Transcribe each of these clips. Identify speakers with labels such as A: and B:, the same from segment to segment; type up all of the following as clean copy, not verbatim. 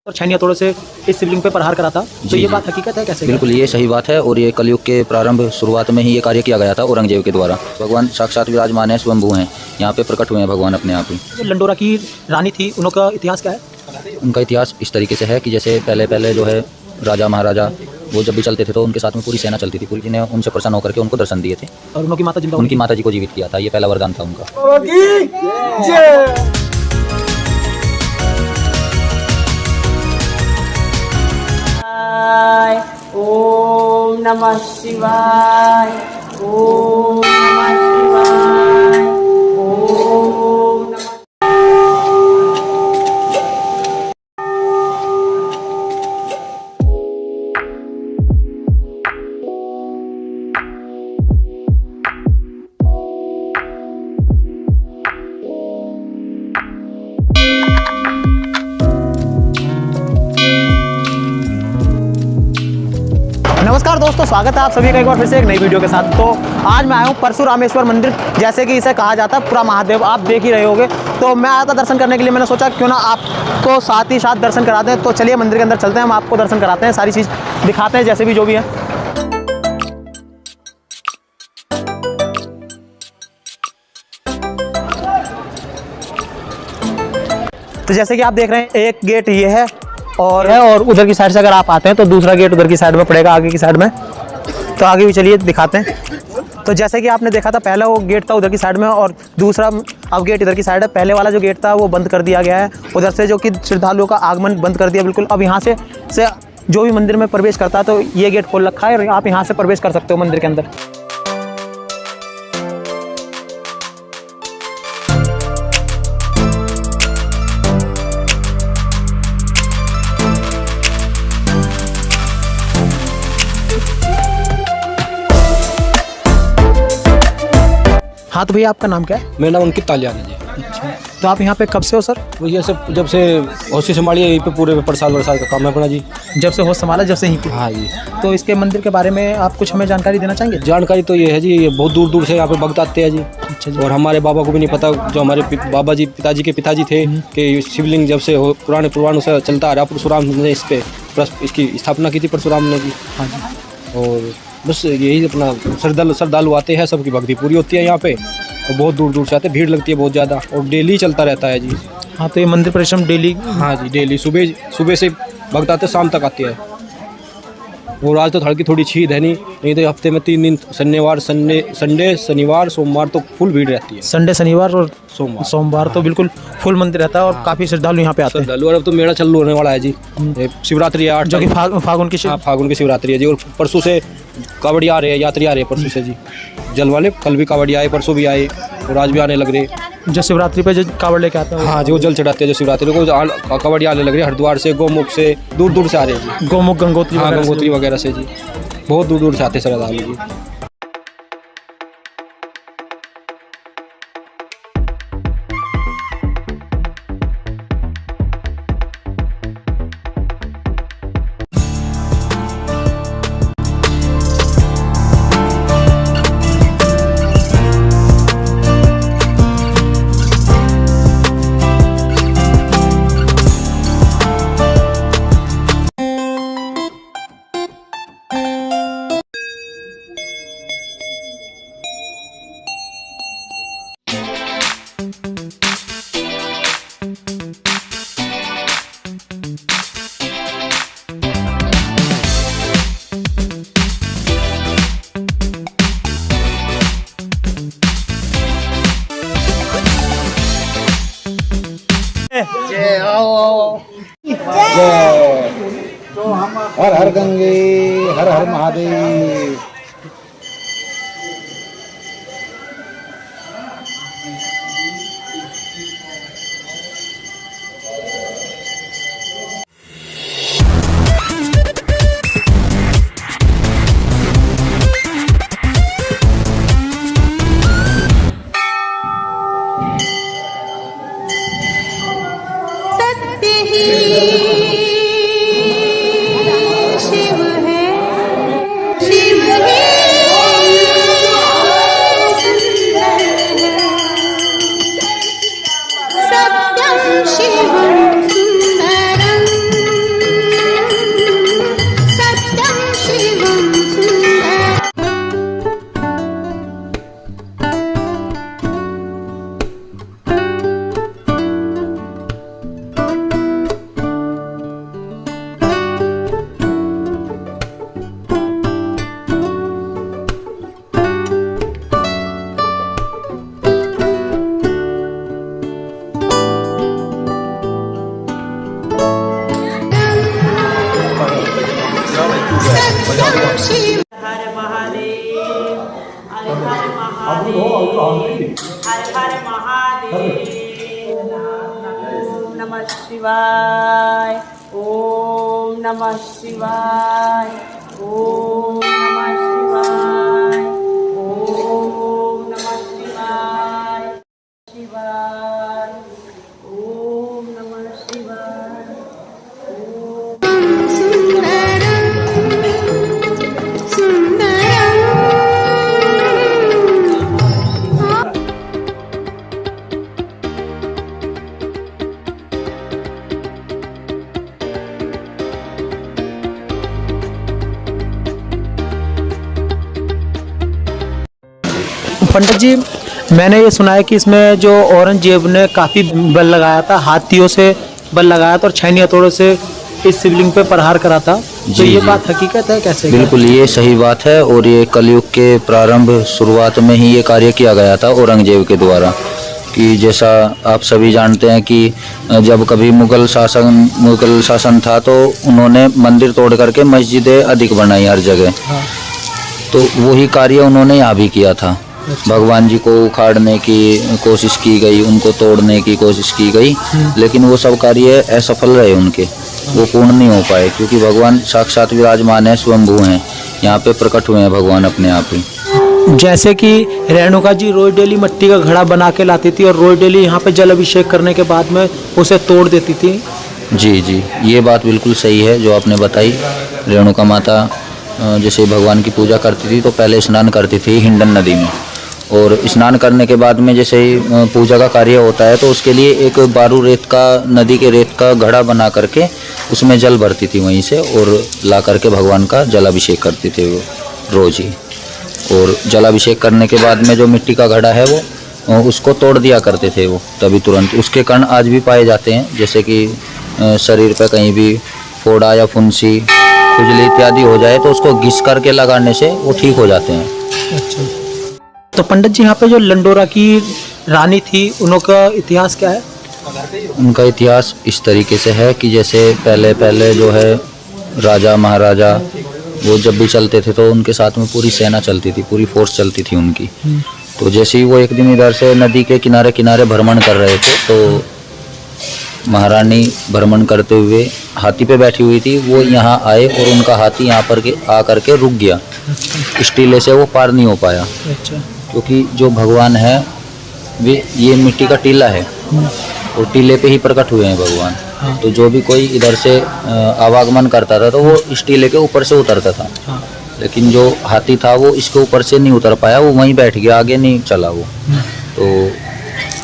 A: और छैनी हथौड़े से इस शिवलिंग पे प्रहार करा था। तो ये बात हकीकत है कैसे?
B: बिल्कुल ये सही बात है और ये कलयुग के प्रारंभ शुरुआत में ही ये कार्य किया गया था औरंगजेब के द्वारा। भगवान साक्षात विराजमान है, स्वयंभू हैं, यहाँ पे प्रकट हुए हैं भगवान अपने आप ही।
A: जो लंडोरा की रानी थी उनका इतिहास क्या है?
B: उनका इतिहास इस तरीके से है कि जैसे पहले जो है राजा महाराजा वो जब भी चलते थे तो उनके साथ में पूरी सेना चलती थी, पूरी ने उनसे प्रसन्न होकर के उनको दर्शन दिए थे
A: और उनकी माता जिंदा
B: उनकी माता जी को जीवित किया था। ये पहला वरदान था उनका।
C: ओम नमः शिवाय, ओम नमः शिवाय, ओम नमः।
A: नमस्कार दोस्तों, स्वागत है आप सभी का एक बार फिर से एक नई वीडियो के साथ। तो आज मैं आया हूँ परशुरामेश्वर मंदिर, जैसे कि इसे कहा जाता है पूरा महादेव, आप देख ही रहे होगे। तो मैं आया था दर्शन करने के लिए, मैंने सोचा क्यों ना आपको साथ ही साथ दर्शन करा दें। तो चलिए मंदिर के अंदर चलते हैं, हम आपको दर्शन कराते हैं, सारी चीज़ दिखाते हैं जैसे भी जो भी है। तो जैसे कि आप देख रहे हैं एक गेट ये है और उधर की साइड से अगर आप आते हैं तो दूसरा गेट उधर की साइड में पड़ेगा, आगे की साइड में। तो आगे भी चलिए दिखाते हैं। तो जैसे कि आपने देखा था पहला वो गेट था उधर की साइड में और दूसरा अब गेट इधर की साइड है। पहले वाला जो गेट था वो बंद कर दिया गया है उधर से, जो कि श्रद्धालुओं का आगमन बंद कर दिया बिल्कुल। अब यहाँ से जो भी मंदिर में प्रवेश करता है तो ये गेट खोल रखा है और आप यहाँ से प्रवेश कर सकते हो मंदिर के अंदर। हाँ तो भैया आपका नाम क्या है?
D: मेरा नाम अंकित तालियानी जी।
A: अच्छा, तो आप यहाँ पे कब से हो सर?
D: वो ये सब जब से होशी संभाली है यहीं पे पूरे प्रसाद वरसाद का काम है अपना जी।
A: जब से होश संभाला, जब से ही?
D: हाँ जी।
A: तो इसके मंदिर के बारे में आप कुछ हमें जानकारी देना चाहेंगे?
D: जानकारी तो ये है जी, ये बहुत दूर दूर से यहाँ पे भक्त आते हैं जी।
A: अच्छा जी।
D: और हमारे बाबा को भी नहीं पता, जो हमारे बाबा जी पिताजी के पिताजी थे, कि शिवलिंग जब से पुराने पुराणों से चलता आ रहा, परशुराम ने इस पे इसकी स्थापना की थी परशुराम ने जी।
A: हाँ जी।
D: और बस यही अपना श्रद्धालु आते हैं, सबकी भक्ति पूरी होती है यहाँ पे। और बहुत दूर दूर से आते हैं, भीड़ लगती है बहुत ज़्यादा और डेली चलता रहता है जी।
A: हाँ तो ये मंदिर परिश्रम डेली?
D: हाँ जी, डेली सुबह से भक्त आते शाम तक आते हैं। और आज तो हल्की थोड़ी छीद है, नहीं तो हफ्ते में 3 दिन संडे शनिवार सोमवार तो फुल भीड़ रहती है।
A: संडे शनिवार और सोमवार तो बिल्कुल फुल मंदिर रहता है और काफ़ी श्रद्धालु यहाँ पे आते हैं।
D: श्रद्धालु, और अब तो मेला चालू होने वाला है जी। शिवरात्रि है 8,
A: जो कि फागुन की
D: फागुन की शिवरात्रि है जी। और परसों से कावड़ी आ रहे हैं, यात्री आ रहे हैं परसों से जी। जल वाले कल भी कावड़ी आए, परसों भी आए और आज भी आने लग रहे।
A: जो शिवरात्रि पे जो कावड़ लेके आते हैं?
D: हाँ, जो जल चढ़ाते हैं जो शिवरात्रि को कावड़ी आने लग रही है। हरिद्वार से, गौमुख से, दूर दूर से आ रहे हैं जी।
A: गौमुख गंगोत्री?
D: हाँ, गंगोत्री वगैरह से जी, बहुत दूर दूर से आते हैं श्रद्धालु जी।
E: हर हर गंगे, हर हर महादेव।
F: सत्य ही शिव है, शिव सत्यं शिव
C: हर महादेव हर हर महादेव हर हर महादेव ओम नमः शिवाय ओम नमः शिवाय ओम नमः शिवाय ओम नमः शिवाय शिवाय ओम नमः शिवाय
F: सुन्दरं सुन्दरं
A: पंडित जी, मैंने ये सुना है कि इसमें जो औरंगजेब ने काफ़ी बल लगाया था, हाथियों से बल लगाया था और छैनी हथौड़ों से इस शिवलिंग पे प्रहार करा था। तो
B: जी,
A: ये
B: जी।
A: बात हकीकत है कैसे?
B: बिल्कुल ये सही बात है और ये कलयुग के प्रारंभ शुरुआत में ही ये कार्य किया गया था औरंगजेब के द्वारा। कि जैसा आप सभी जानते हैं कि जब कभी मुगल शासन था तो उन्होंने मंदिर तोड़ करके मस्जिदें अधिक बनाई हर जगह। तो वही कार्य उन्होंने यहाँ भी किया था। भगवान जी को उखाड़ने की कोशिश की गई, उनको तोड़ने की कोशिश की गई, लेकिन वो सब कार्य असफल रहे उनके, वो पूर्ण नहीं हो पाए क्योंकि भगवान साक्षात विराजमान है, स्वयंभू हैं, यहाँ पे प्रकट हुए हैं भगवान अपने आप ही।
A: जैसे कि रेणुका जी रोज डेली मिट्टी का घड़ा बना के लाती थी और रोज डेली यहाँ पे जल अभिषेक करने के बाद में उसे तोड़ देती थी।
B: जी जी, ये बात बिल्कुल सही है जो आपने बताई। रेणुका माता जैसे भगवान की पूजा करती थी तो पहले स्नान करती थी हिंडन नदी में, और स्नान करने के बाद में जैसे ही पूजा का कार्य होता है तो उसके लिए एक बारू रेत का, नदी के रेत का घड़ा बना करके उसमें जल भरती थी वहीं से और ला करके भगवान का जलाभिषेक करती थी वो रोज ही। और जलाभिषेक करने के बाद में जो मिट्टी का घड़ा है वो उसको तोड़ दिया करते थे वो तभी तुरंत। उसके कण आज भी पाए जाते हैं, जैसे कि शरीर पर कहीं भी फोड़ा या फुंसी, खुजली इत्यादि हो जाए तो उसको घिस करके लगाने से वो ठीक हो जाते हैं।
A: अच्छा, तो पंडित जी यहाँ पे जो लंडोरा की रानी थी उनका इतिहास क्या है?
B: उनका इतिहास इस तरीके से है कि जैसे पहले पहले जो है राजा महाराजा वो जब भी चलते थे तो उनके साथ में पूरी सेना चलती थी, पूरी फोर्स चलती थी उनकी। तो जैसे ही वो एक दिन इधर से नदी के किनारे किनारे भ्रमण कर रहे थे तो महारानी भ्रमण करते हुए हाथी पे बैठी हुई थी, वो यहाँ आए और उनका हाथी यहाँ पर के आकर के रुक गया। इस टीले से वो पार नहीं हो पाया।
A: अच्छा,
B: क्योंकि जो भगवान है वे ये मिट्टी का टीला है और टीले पे ही प्रकट हुए हैं भगवान। तो जो भी कोई इधर से आवागमन करता था तो वो इस टीले के ऊपर से उतरता था। लेकिन जो हाथी था वो इसके ऊपर से नहीं उतर पाया, वो वहीं बैठ गया, आगे नहीं चला वो। तो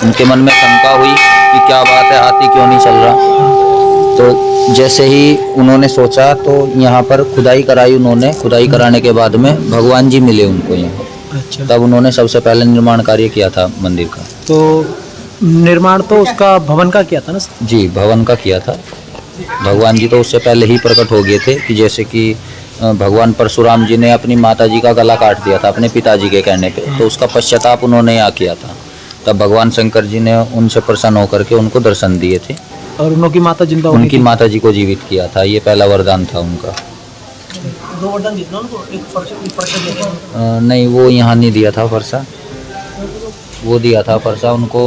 B: उनके मन में शंका हुई कि क्या बात है, हाथी क्यों नहीं चल रहा। तो जैसे ही उन्होंने सोचा तो यहाँ पर खुदाई कराई उन्होंने। खुदाई कराने के बाद में भगवान जी मिले उनको यहाँ।
A: अच्छा,
B: तब उन्होंने सबसे पहले निर्माण कार्य किया था मंदिर का।
A: तो निर्माण तो उसका भवन का किया था ना?
B: जी, भवन का किया था। भगवान जी तो उससे पहले ही प्रकट हो गए थे कि जैसे कि भगवान परशुराम जी ने अपनी माता जी का गला काट दिया था अपने पिताजी के कहने पे, तो उसका पश्चाताप उन्होंने यहाँ किया था। तब भगवान शंकर जी ने उनसे प्रसन्न होकर के उनको दर्शन दिए थे
A: और उनकी माता जिंदा होने
B: उनकी माता जी को जीवित किया था। ये पहला वरदान था उनका।
A: दो वरदान दिए थे उनको, एक फरसा दिया था।
B: नहीं, वो यहाँ नहीं दिया था फरसा, वो दिया था फरसा उनको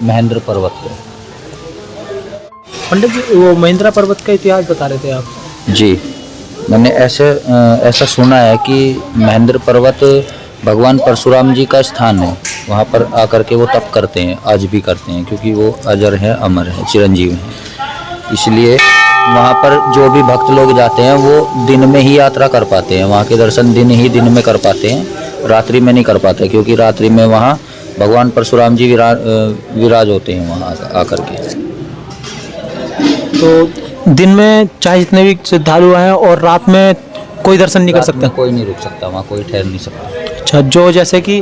B: महेंद्र पर्वत पे।
A: पंडित जी, वो महेंद्रा पर्वत का इतिहास बता रहे थे आप।
B: जी, मैंने ऐसा सुना है कि महेंद्र पर्वत भगवान परशुराम जी का स्थान है। वहाँ पर आकर के वो तप करते हैं, आज भी करते हैं, क्योंकि वो अजर है, अमर है, चिरंजीव हैं। इसलिए वहाँ पर जो भी भक्त लोग जाते हैं वो दिन में ही यात्रा कर पाते हैं, वहाँ के दर्शन दिन में कर पाते हैं, रात्रि में नहीं कर पाते, क्योंकि रात्रि में वहाँ भगवान परशुराम जी विराज होते हैं वहाँ आकर के।
A: तो दिन में चाहे जितने भी श्रद्धालु आए और रात में कोई दर्शन नहीं कर सकता?
B: कोई नहीं रुक सकता वहाँ, कोई ठहर नहीं सकता।
A: अच्छा, जो जैसे कि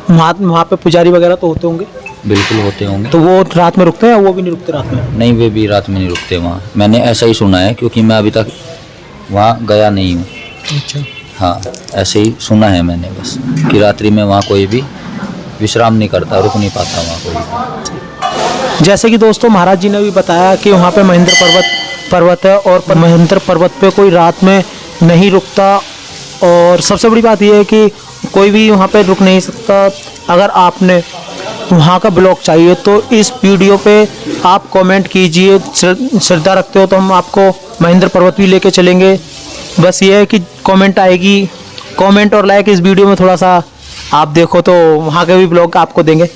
A: वहाँ पे पुजारी वगैरह तो होते होंगे?
B: बिल्कुल होते होंगे।
A: तो वो रात में रुकते हैं या वो भी नहीं रुकते रात में?
B: नहीं, वे भी रात में नहीं रुकते वहाँ। मैंने ऐसा ही सुना है, क्योंकि मैं अभी तक वहाँ गया नहीं हूँ।
A: अच्छा,
B: हाँ, ऐसे ही सुना है मैंने बस कि रात्रि में वहाँ कोई भी विश्राम नहीं करता, रुक नहीं पाता वहाँ कोई।
A: जैसे कि दोस्तों महाराज जी ने भी बताया कि वहाँ पे महेंद्र पर्वत है और महेंद्र पर्वत पे कोई रात में नहीं रुकता। और सबसे बड़ी बात यह है कि कोई भी वहाँ पे रुक नहीं सकता। अगर आपने वहाँ का ब्लॉग चाहिए तो इस वीडियो पे आप कमेंट कीजिए। श्रद्धा रखते हो तो हम आपको महेंद्र पर्वत भी लेके चलेंगे। बस ये है कि कमेंट आएगी, कमेंट और लाइक इस वीडियो में थोड़ा सा आप देखो तो वहाँ के भी ब्लॉग आपको देंगे।